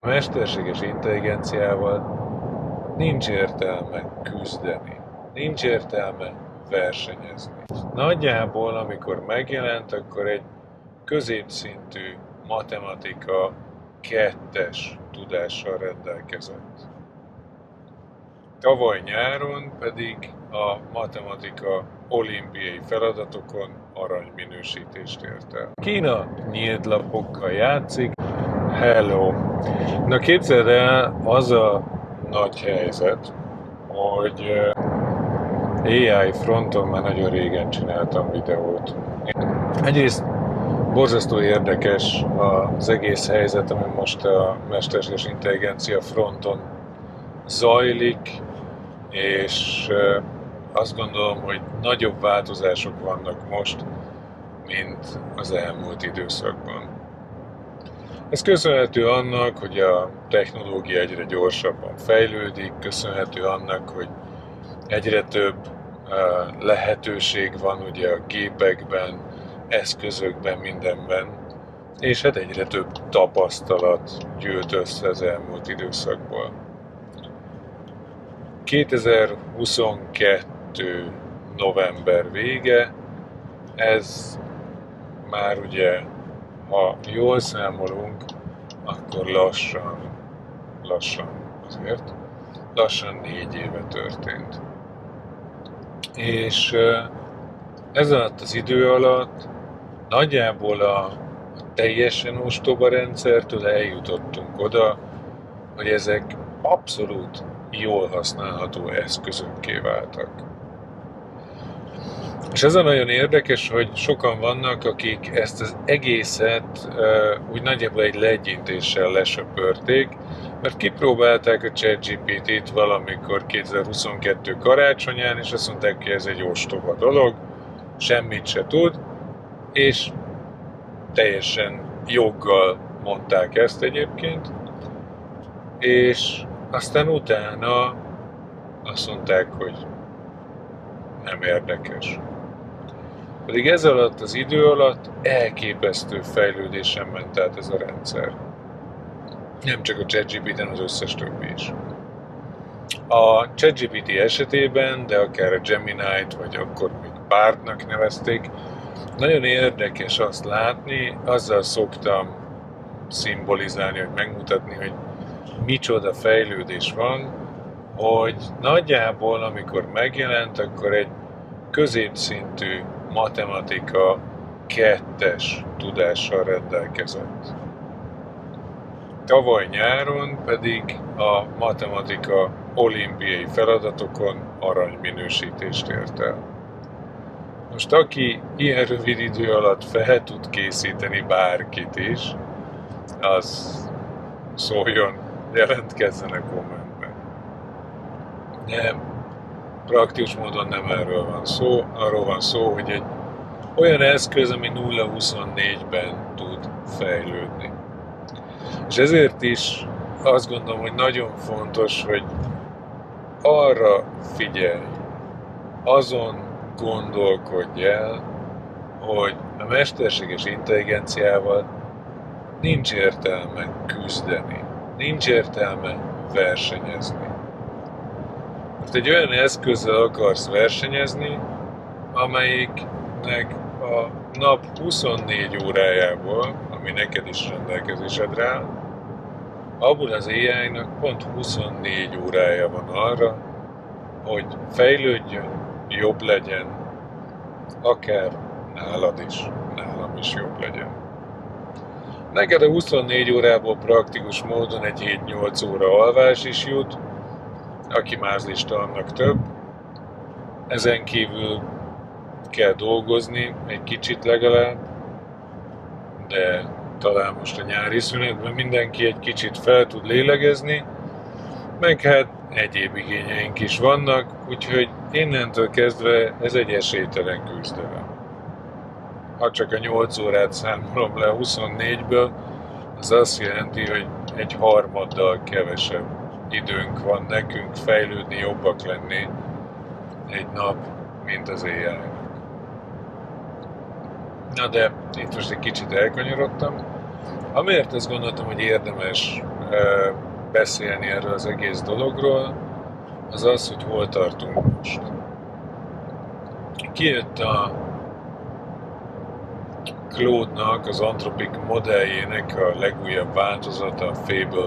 A mesterséges intelligenciával nincs értelme küzdeni, nincs értelme versenyezni. Nagyjából, amikor megjelent, akkor egy középszintű matematika 2-es tudással rendelkezett. Tavaly nyáron pedig a matematika olimpiai feladatokon aranyminősítést ért el. Kína nyílt lapokkal játszik. Hello! Na képzeld el, az a nagy helyzet, hogy AI fronton már nagyon régen csináltam videót. Egyrészt borzasztó érdekes az egész helyzet, ami most a mesterséges intelligencia fronton zajlik, és azt gondolom, hogy nagyobb változások vannak most, mint az elmúlt időszakban. Ez köszönhető annak, hogy a technológia egyre gyorsabban fejlődik, köszönhető annak, hogy egyre több lehetőség van ugye a gépekben, eszközökben, mindenben, és hát egyre több tapasztalat gyűlt össze az elmúlt időszakból. 2022. november vége, ez már ugye, ha jól számolunk, akkor lassan 4 éve történt. És ez alatt az idő alatt nagyjából a teljesen ostoba rendszertől eljutottunk oda, hogy ezek abszolút jól használható eszközökké váltak. És ez a nagyon érdekes, hogy sokan vannak, akik ezt az egészet úgy nagyjából egy legyintéssel lesöpörték, mert kipróbálták a ChatGPT-t valamikor 2022 karácsonyán, és azt mondták, hogy ez egy ostoba dolog, semmit se tud, és teljesen joggal mondták ezt egyébként, és aztán utána azt mondták, hogy nem érdekes. Pedig ez alatt az idő alatt elképesztő fejlődésen ment át ez a rendszer. Nem csak a ChatGPT-en, az összes többi is. A ChatGPT esetében, de akár a Gemini-t, vagy akkor még Bardnak nevezték, nagyon érdekes azt látni, azzal szoktam szimbolizálni, hogy megmutatni, hogy micsoda fejlődés van, hogy nagyjából, amikor megjelent, akkor egy középszintű matematika 2-es tudással rendelkezett. Tavaly nyáron pedig a matematika olimpiai feladatokon aranyminősítést ért el. Most aki ilyen rövid idő alatt fel tud készíteni bárkit is, az szóljon, jelentkezzen a kommentben. De praktikus módon nem erről van szó, arról van szó, hogy egy olyan eszköz, ami 0-24-ben tud fejlődni. És ezért is azt gondolom, hogy nagyon fontos, hogy arra figyelj, azon gondolkodj el, hogy a mesterséges intelligenciával nincs értelme küzdeni, nincs értelme versenyezni. Most egy olyan eszközzel akarsz versenyezni, amelyiknek a nap 24 órájából, ami neked is rendelkezésedre áll, abból az AI-nak pont 24 órája van arra, hogy fejlődjön, jobb legyen, akár nálad is, nálam is jobb legyen. Neked a 24 órából praktikus módon egy 7-8 óra alvás is jut, aki mázlista, annak több. Ezen kívül kell dolgozni, egy kicsit legalább, de talán most a nyári szünetben mindenki egy kicsit fel tud lélegezni, meg hát egyéb igényeink is vannak, úgyhogy innentől kezdve ez egy esélytelen küzdelem. Ha csak a 8 órát számolom le 24-ből, az azt jelenti, hogy egy harmaddal kevesebb időnk van nekünk fejlődni, jobbak lenni egy nap, mint az AI-nak. Na de itt most egy kicsit elkanyarodtam. Amiért azt gondoltam, hogy érdemes beszélni erről az egész dologról, az az, hogy hol tartunk most. Kijött a Claude-nak, az Anthropic modelljének a legújabb változata, a Fable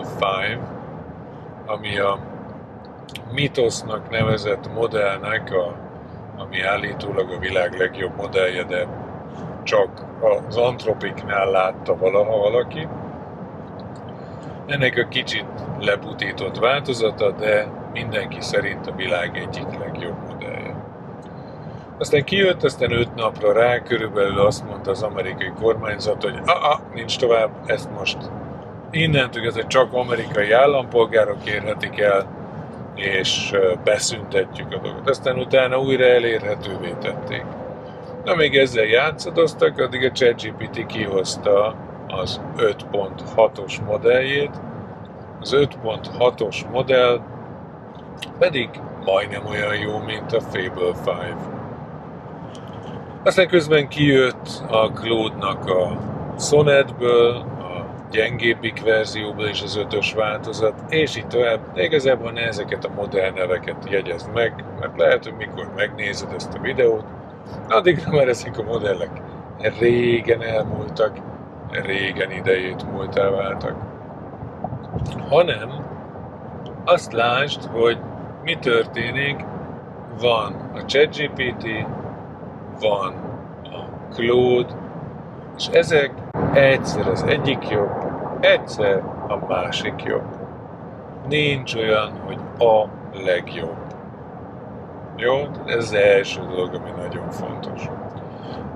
5, ami a Mythosnak nevezett modellnek, ami állítólag a világ legjobb modellje, de csak az Anthropicnál látta valaha valaki. Ennek a kicsit lebutított változata, de mindenki szerint a világ egyik legjobb modellje. Aztán kijött, aztán 5 napra rá körülbelül azt mondta az amerikai kormányzat, hogy nincs tovább, ezt most innentől kezdve csak amerikai állampolgárok érhetik el, és beszüntetjük a dolgot. Aztán utána újra elérhetővé tették. Amíg ezzel játszadoztak, addig a ChatGPT kihozta az 5.6-os modelljét. Az 5.6-os modell pedig majdnem olyan jó, mint a Fable 5. Aztán közben kijött a Claude-nak a Sonnetből, a gyengébbik verzióból is az 5-ös változat, és így tovább. De igazából ne ezeket a modellneveket jegyezd meg, mert lehet, hogy mikor megnézed ezt a videót, addigra már ezek a modellek régen elmúltak, régen idejét múltá váltak. Hanem azt lásd, hogy mi történik, van a ChatGPT, van a Claude, és ezek egyszer az egyik jobb, egyszer a másik jobb. Nincs olyan, hogy a legjobb. Jó? Ez az első dolog, ami nagyon fontos.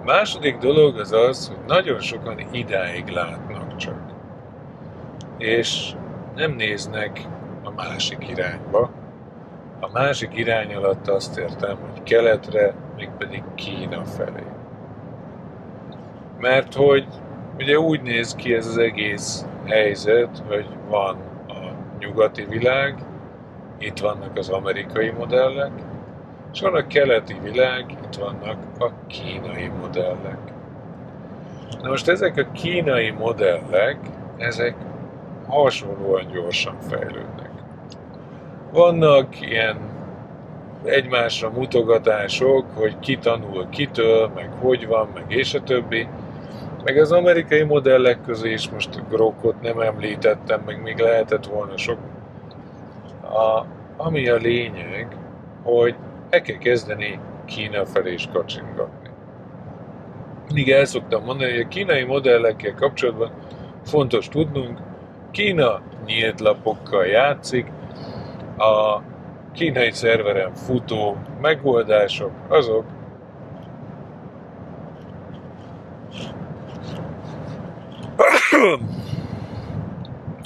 A második dolog az az, hogy nagyon sokan idáig látnak csak. És nem néznek a másik irányba. A másik irány alatt azt értem, hogy keletre, mégpedig Kína felé. Mert hogy ugye úgy néz ki ez az egész helyzet, hogy van a nyugati világ, itt vannak az amerikai modellek, és van a keleti világ, itt vannak a kínai modellek. Na most ezek a kínai modellek, ezek hasonlóan gyorsan fejlődnek. Vannak ilyen egymásra mutogatások, hogy ki tanul kitől, meg hogy van, meg és a többi. Meg az amerikai modellek közé is most a Grokot nem említettem, meg még lehetett volna sok. Ami a lényeg, hogy el kell kezdeni Kína felé is kacsingatni. Mindig el szoktam mondani, hogy a kínai modellekkel kapcsolatban fontos tudnunk, Kína nyílt lapokkal játszik, a kínai szerveren futó megoldások azok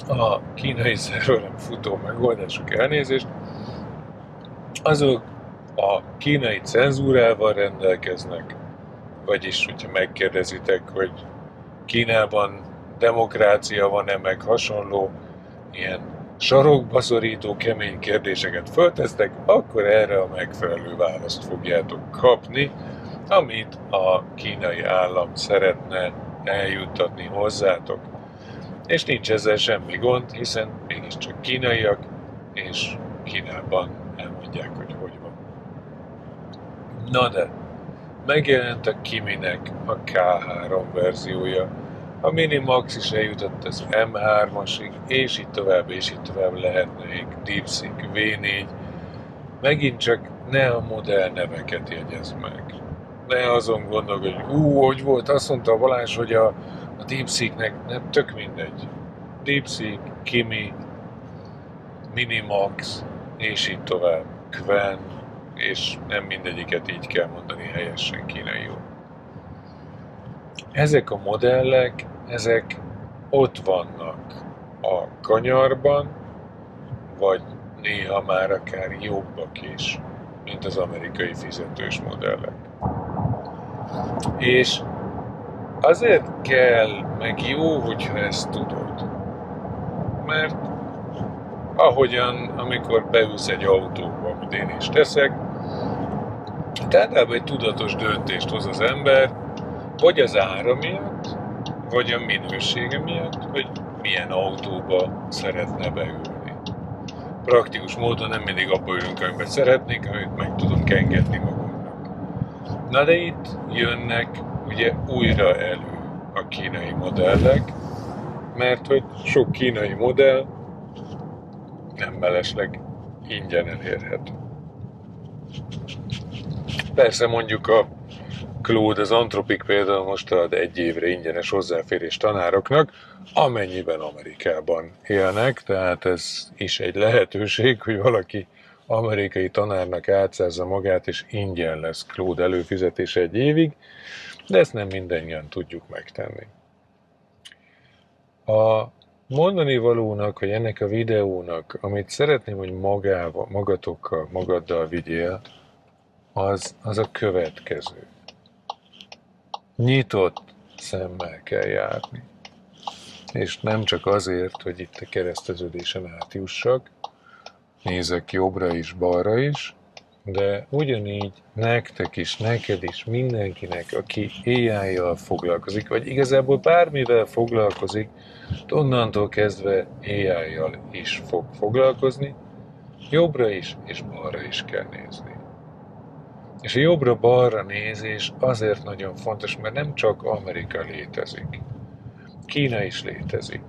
a kínai szerveren futó megoldások, elnézést, azok a kínai cenzúrával rendelkeznek, vagyis, hogyha megkérdezitek, hogy Kínában demokrácia van-e, meg hasonló ilyen sarokba szorító kemény kérdéseket föltesztek, akkor erre a megfelelő választ fogjátok kapni, amit a kínai állam szeretne eljuttatni hozzátok. És nincs ezzel semmi gond, hiszen mégiscsak kínaiak, és Kínában elmondják, hogy hogy van. Na de, megjelent a Kiminek a K3 verziója, a Minimax is eljutott az M3-asig, és így tovább lehetne még DeepSeek V4. Megint csak ne a modell neveket jegyezd meg. Ne azon gondolj, hogy hogy volt, azt mondta a Balázs, hogy a DeepSeeknek nem tök mindegy. DeepSeek, Kimi, Minimax, és így tovább. Qwen, és nem mindegyiket így kell mondani helyesen kínaiul. Ezek a modellek, ezek ott vannak a kanyarban, vagy néha már akár jobbak is, mint az amerikai fizetős modellek. És azért kell, meg jó, hogyha ezt tudod. Mert ahogyan, amikor beülsz egy autóba, amit én is teszek, általában egy tudatos döntést hoz az ember, vagy az ára miatt, vagy a minősége miatt, hogy milyen autóba szeretne beülni. Praktikus módon nem mindig abba ülünk, amiben szeretnék, amit meg tudunk engedni magunknak. Na de itt jönnek ugye újra elő a kínai modellek, mert hogy sok kínai modell nem mellesleg ingyen elérhető. Persze mondjuk a Claude, az Anthropic például most ad 1 évre ingyenes hozzáférés tanároknak, amennyiben Amerikában élnek, tehát ez is egy lehetőség, hogy valaki amerikai tanárnak átszázza magát, és ingyen lesz Claude előfizetés 1 évig, de ezt nem mindannyian tudjuk megtenni. A mondani valónak, hogy ennek a videónak, amit szeretném, hogy magaddal vigyél, az a következő. Nyitott szemmel kell járni. És nem csak azért, hogy itt a kereszteződésen átjussak, nézek jobbra is, balra is, de ugyanígy nektek is, neked is, mindenkinek, aki AI-jal foglalkozik, vagy igazából bármivel foglalkozik, onnantól kezdve AI-jal is fog foglalkozni, jobbra is és balra is kell nézni. És a jobbra-balra nézés azért nagyon fontos, mert nem csak Amerika létezik. Kína is létezik.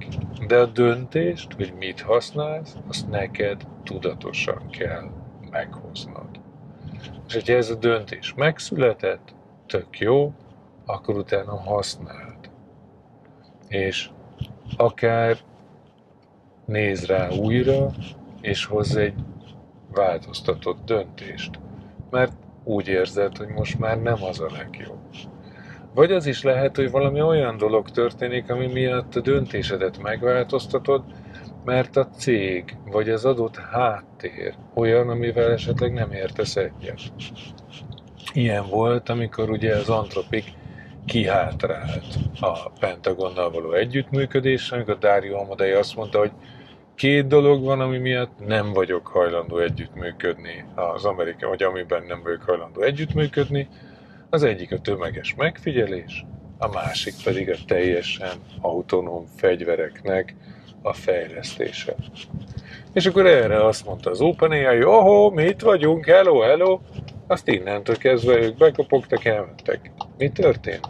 De a döntést, hogy mit használsz, azt neked tudatosan kell meghoznod. És hogyha ez a döntés megszületett, tök jó, akkor utána használd. És akár nézz rá újra, és hozz egy változtatott döntést. Mert úgy érzed, hogy most már nem az a legjobb. Vagy az is lehet, hogy valami olyan dolog történik, ami miatt a döntésedet megváltoztatod, mert a cég vagy az adott háttér olyan, amivel esetleg nem értesz egyet. Ilyen volt, amikor ugye az Anthropic kihátrált a Pentagonnal való együttműködésre, amikor Dario Amodei azt mondta, hogy 2 dolog van, ami miatt nem vagyok hajlandó együttműködni az Amerika, vagy amiben nem vagyok hajlandó együttműködni. Az egyik a tömeges megfigyelés, a másik pedig a teljesen autonóm fegyvereknek a fejlesztése. És akkor erre azt mondta az OpenAI, hogy mi itt vagyunk, hello, azt innentől kezdve ők bekopogtak, elmentek. Mi történt?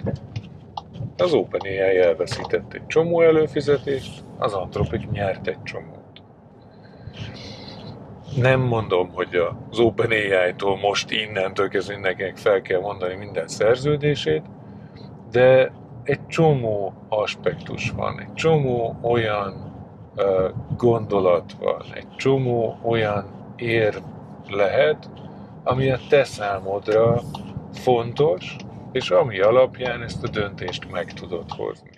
Az OpenAI elveszített egy csomó előfizetést, az Anthropic nyert egy csomót. Nem mondom, hogy az OpenAI-tól most innentől kezdve mindenkinek fel kell mondani minden szerződését, de egy csomó aspektus van, egy csomó olyan gondolat van, egy csomó olyan érv lehet, ami a te számodra fontos, és ami alapján ezt a döntést meg tudod hozni.